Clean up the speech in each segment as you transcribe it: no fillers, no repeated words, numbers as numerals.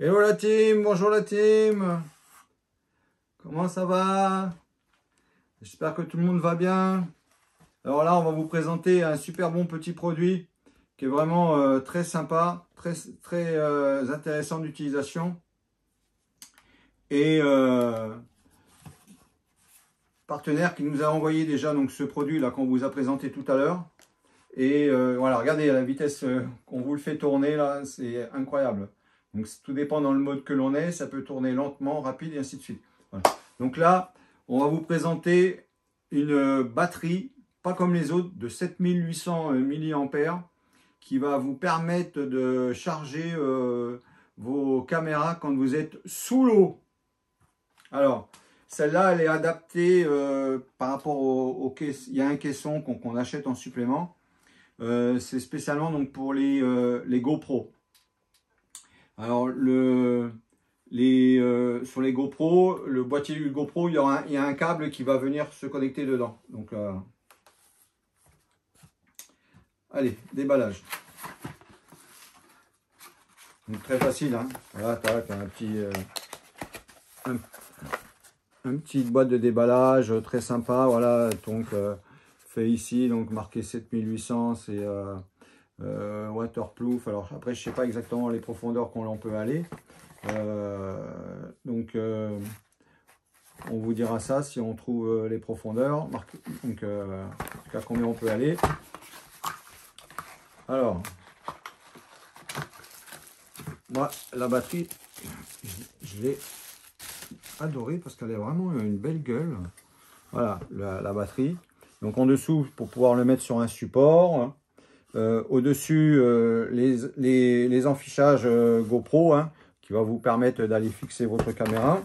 Hello la team, bonjour la team. Comment ça va? J'espère que tout le monde va bien. Alors là, on va vous présenter un super bon petit produit qui est vraiment très sympa, très intéressant d'utilisation. Et partenaire qui nous a envoyé déjà donc ce produit là qu'on vous a présenté tout à l'heure. Et voilà, regardez la vitesse qu'on vous le fait tourner là, c'est incroyable. Donc tout dépend dans le mode que l'on est, ça peut tourner lentement, rapide et ainsi de suite. Voilà. Donc là, on va vous présenter une batterie, pas comme les autres, de 7800 mAh qui va vous permettre de charger vos caméras quand vous êtes sous l'eau. Alors, celle-là, elle est adaptée par rapport au caisson. Il y a un caisson qu'on achète en supplément. C'est spécialement donc pour les GoPro. Alors sur les GoPro, le boîtier du GoPro, il y a un câble qui va venir se connecter dedans. Donc allez, déballage. Donc très facile, hein. Voilà, tac, un petit boîte de déballage très sympa. Voilà, donc fait ici, donc marqué 7800, c'est waterproof. Alors après, je sais pas exactement les profondeurs qu'on peut aller. On vous dira ça si on trouve les profondeurs. Donc jusqu'à combien on peut aller. Alors, moi, la batterie, je l'ai adorée parce qu'elle a vraiment une belle gueule. Voilà, la batterie. Donc en dessous, pour pouvoir le mettre sur un support. Au-dessus, les enfichages GoPro, hein, qui va vous permettre d'aller fixer votre caméra.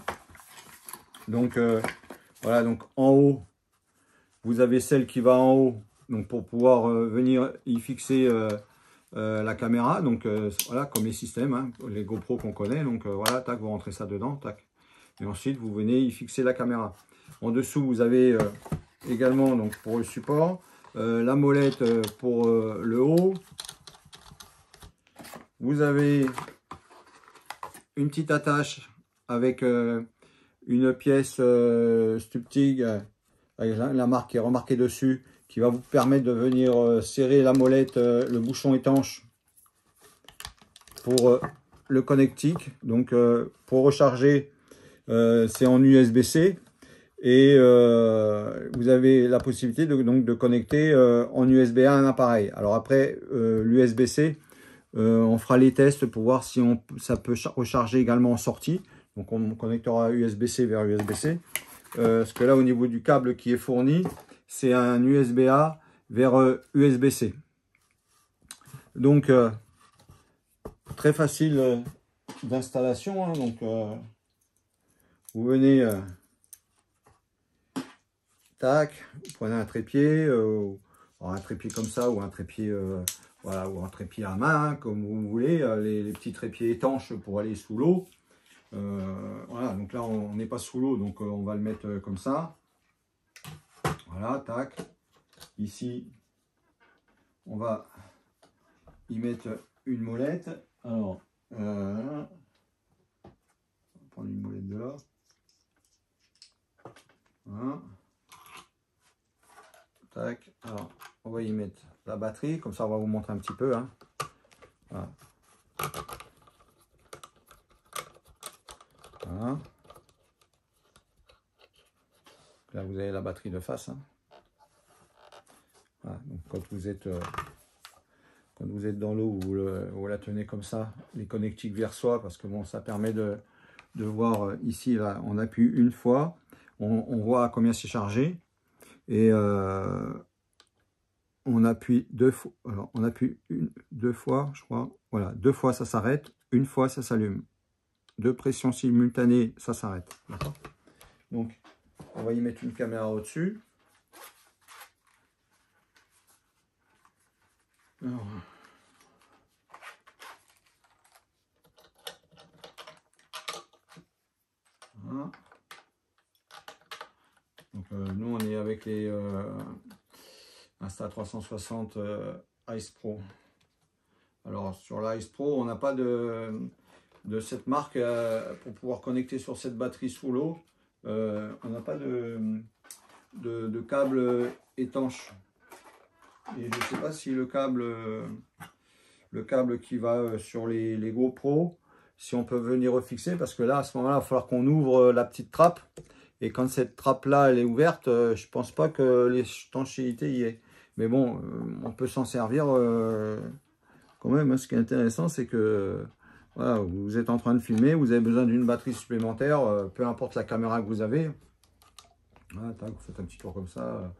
Donc voilà, donc en haut, vous avez celle qui va en haut, donc pour pouvoir venir y fixer la caméra. Donc voilà, comme les systèmes, hein, les GoPro qu'on connaît. Donc voilà, tac, vous rentrez ça dedans, tac. Et ensuite, vous venez y fixer la caméra. En dessous, vous avez également donc pour le support, la molette pour le haut. Vous avez une petite attache avec une pièce Stuptig avec la marque qui est remarquée dessus, qui va vous permettre de venir serrer la molette, le bouchon étanche pour le connectique. Donc pour recharger, c'est en USB-C. Et vous avez la possibilité de connecter en USB-A un appareil. Alors après, l'USB-C, on fera les tests pour voir si ça peut recharger également en sortie. Donc on connectera USB-C vers USB-C. Parce que là, au niveau du câble qui est fourni, c'est un USB-A vers USB-C. Donc très facile d'installation, hein. Donc vous venez, tac, vous prenez un trépied, un trépied comme ça ou un trépied voilà, ou un trépied à main, hein, comme vous voulez, les petits trépieds étanches pour aller sous l'eau. Voilà, donc là on n'est pas sous l'eau, donc on va le mettre comme ça. Voilà, tac. Ici, on va y mettre une molette. Alors, on va prendre une molette de là. Voilà. Tac. Alors, on va y mettre la batterie, comme ça on va vous montrer un petit peu, hein. Voilà. Voilà. Là vous avez la batterie de face, hein. Voilà. Donc quand vous êtes dans l'eau, vous la tenez comme ça, les connectiques vers soi, parce que bon, ça permet de voir ici, là, on appuie une fois, on voit à combien c'est chargé, et on appuie deux fois, alors on appuie deux fois, je crois, voilà, deux fois ça s'arrête, une fois ça s'allume, deux pressions simultanées, ça s'arrête, d'accord. Donc on va y mettre une caméra au-dessus. Alors, voilà. Donc nous on est avec les Insta360 Ice Pro. Alors sur l'Ice Pro, on n'a pas de de cette marque pour pouvoir connecter sur cette batterie sous l'eau. On n'a pas de câble étanche. Et je ne sais pas si le câble qui va sur les GoPro, si on peut venir refixer, parce que là, à ce moment-là, il va falloir qu'on ouvre la petite trappe. Et quand cette trappe-là, elle est ouverte, je ne pense pas que l'étanchéité y est. Mais bon, on peut s'en servir quand même. Hein. Ce qui est intéressant, c'est que voilà, vous êtes en train de filmer, vous avez besoin d'une batterie supplémentaire, peu importe la caméra que vous avez. Voilà, tac, vous faites un petit tour comme ça,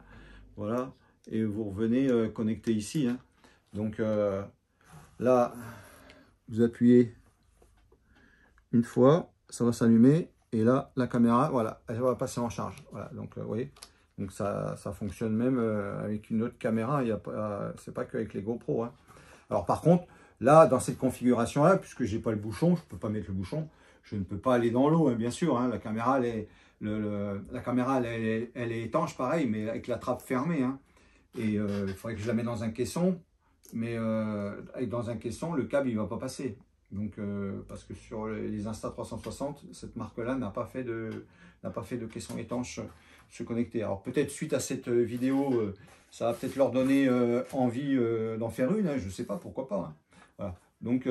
voilà, et vous revenez connecter ici. Hein. Donc là, vous appuyez une fois, ça va s'allumer, et là, la caméra, voilà, elle va passer en charge. Voilà, donc vous voyez, donc ça fonctionne même avec une autre caméra. C'est pas qu'avec les GoPro. Hein. Alors par contre, là, dans cette configuration-là, puisque j'ai pas le bouchon, je peux pas mettre le bouchon, je ne peux pas aller dans l'eau, hein, bien sûr. Hein, la caméra, la caméra, elle est étanche, pareil, mais avec la trappe fermée. Hein. Et il faudrait que je la mette dans un caisson, mais dans un caisson, le câble, il va pas passer. Donc, parce que sur les Insta360, cette marque-là n'a pas fait de caisson étanche se connecter. Alors peut-être suite à cette vidéo, ça va peut-être leur donner envie d'en faire une, hein, je ne sais pas, pourquoi pas. Hein. Voilà. Donc,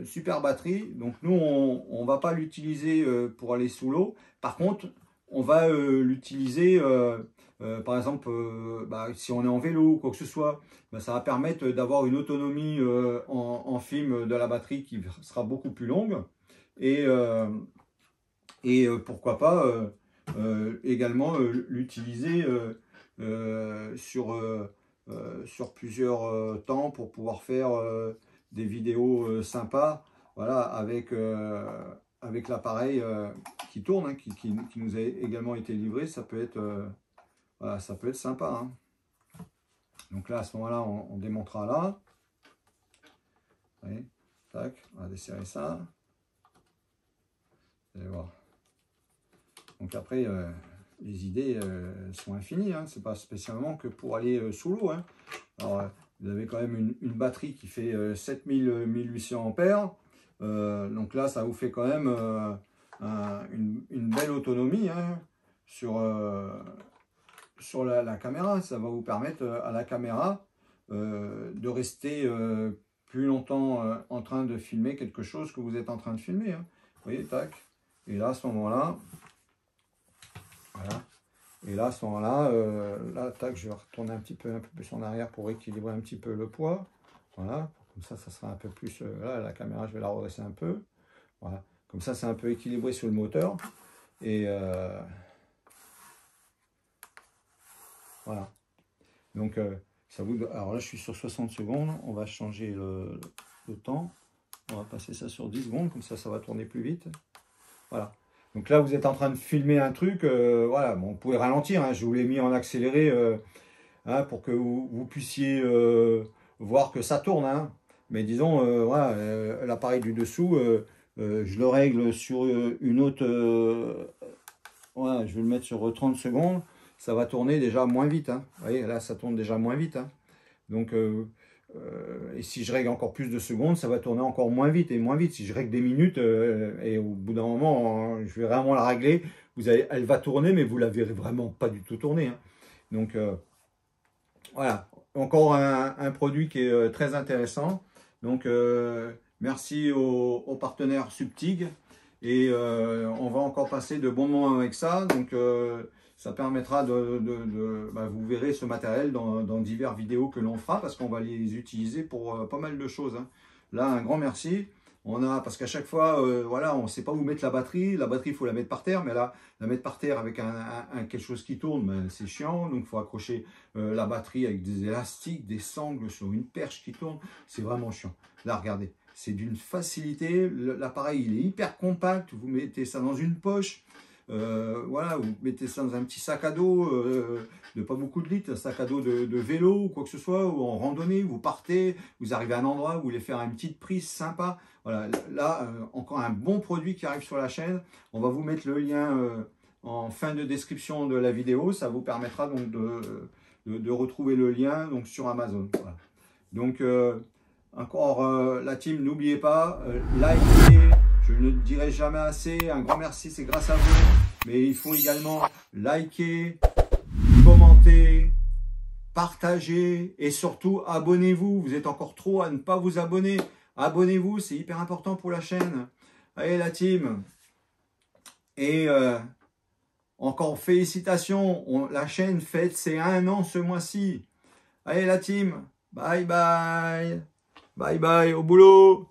super batterie. Donc nous, on ne va pas l'utiliser pour aller sous l'eau. Par contre, on va l'utiliser, par exemple, si on est en vélo ou quoi que ce soit, ça va permettre d'avoir une autonomie en film de la batterie qui sera beaucoup plus longue. Et pourquoi pas également l'utiliser sur plusieurs temps pour pouvoir faire des vidéos sympas, voilà, avec l'appareil qui tourne, hein, qui nous a également été livré. Ça peut être, voilà, ça peut être sympa. Hein. Donc là, à ce moment-là, on démontera là. Vous voyez, tac, on va desserrer ça. Vous allez voir. Donc après, les idées sont infinies. Hein. Ce n'est pas spécialement que pour aller sous l'eau. Hein. Alors, vous avez quand même une batterie qui fait 7000-1800 ampères. Donc là, ça vous fait quand même une belle autonomie hein, sur la caméra. Ça va vous permettre à la caméra de rester plus longtemps en train de filmer quelque chose que vous êtes en train de filmer. Hein. Vous voyez, tac. Et là, à ce moment-là, voilà. Et là, à ce moment-là, là, tac, je vais retourner un peu plus en arrière pour équilibrer un petit peu le poids. Voilà. Comme ça sera un peu plus... là, la caméra, je vais la redresser un peu. Voilà. Comme ça, c'est un peu équilibré sur le moteur. Et voilà. Donc, ça vous... Alors là, je suis sur 60 secondes. On va changer le temps. On va passer ça sur 10 secondes. Comme ça va tourner plus vite. Voilà. Donc là, vous êtes en train de filmer un truc. Voilà. Bon, vous pouvez ralentir. Hein, je vous l'ai mis en accéléré hein, pour que vous puissiez voir que ça tourne. Hein. Mais disons, voilà, l'appareil du dessous, je le règle sur une autre... voilà, je vais le mettre sur 30 secondes. Ça va tourner déjà moins vite. Hein. Vous voyez, là, ça tourne déjà moins vite. Hein. Donc, et si je règle encore plus de secondes, ça va tourner encore moins vite et moins vite. Si je règle des minutes, et au bout d'un moment, je vais vraiment la régler, elle va tourner, mais vous ne la verrez vraiment pas du tout tourner. Hein. Donc, voilà. Encore un produit qui est très intéressant. Donc, merci aux partenaires Subtig. Et on va encore passer de bons moments avec ça. Donc, ça permettra vous verrez ce matériel dans diverses vidéos que l'on fera parce qu'on va les utiliser pour pas mal de choses. Hein. Là, un grand merci. Parce qu'à chaque fois, voilà, on ne sait pas où mettre la batterie. La batterie, il faut la mettre par terre. Mais là, la mettre par terre avec quelque chose qui tourne, ben, c'est chiant. Donc, il faut accrocher la batterie avec des élastiques, des sangles sur une perche qui tourne. C'est vraiment chiant. Là, regardez. C'est d'une facilité. L'appareil, il est hyper compact. Vous mettez ça dans une poche. Voilà, vous mettez ça dans un petit sac à dos de pas beaucoup de litres, un sac à dos de vélo ou quoi que ce soit, ou en randonnée, vous partez, vous arrivez à un endroit, vous voulez faire une petite prise sympa. Voilà, là, encore un bon produit qui arrive sur la chaîne. On va vous mettre le lien en fin de description de la vidéo. Ça vous permettra donc de retrouver le lien donc, sur Amazon. Voilà. Donc, Encore la team, n'oubliez pas, likez, je ne le dirai jamais assez, un grand merci, c'est grâce à vous. Mais il faut également liker, commenter, partager et surtout abonnez-vous. Vous êtes encore trop à ne pas vous abonner. Abonnez-vous, c'est hyper important pour la chaîne. Allez la team. Et encore félicitations, la chaîne fête ses 1 an ce mois-ci. Allez la team, bye bye. Bye bye, au boulot.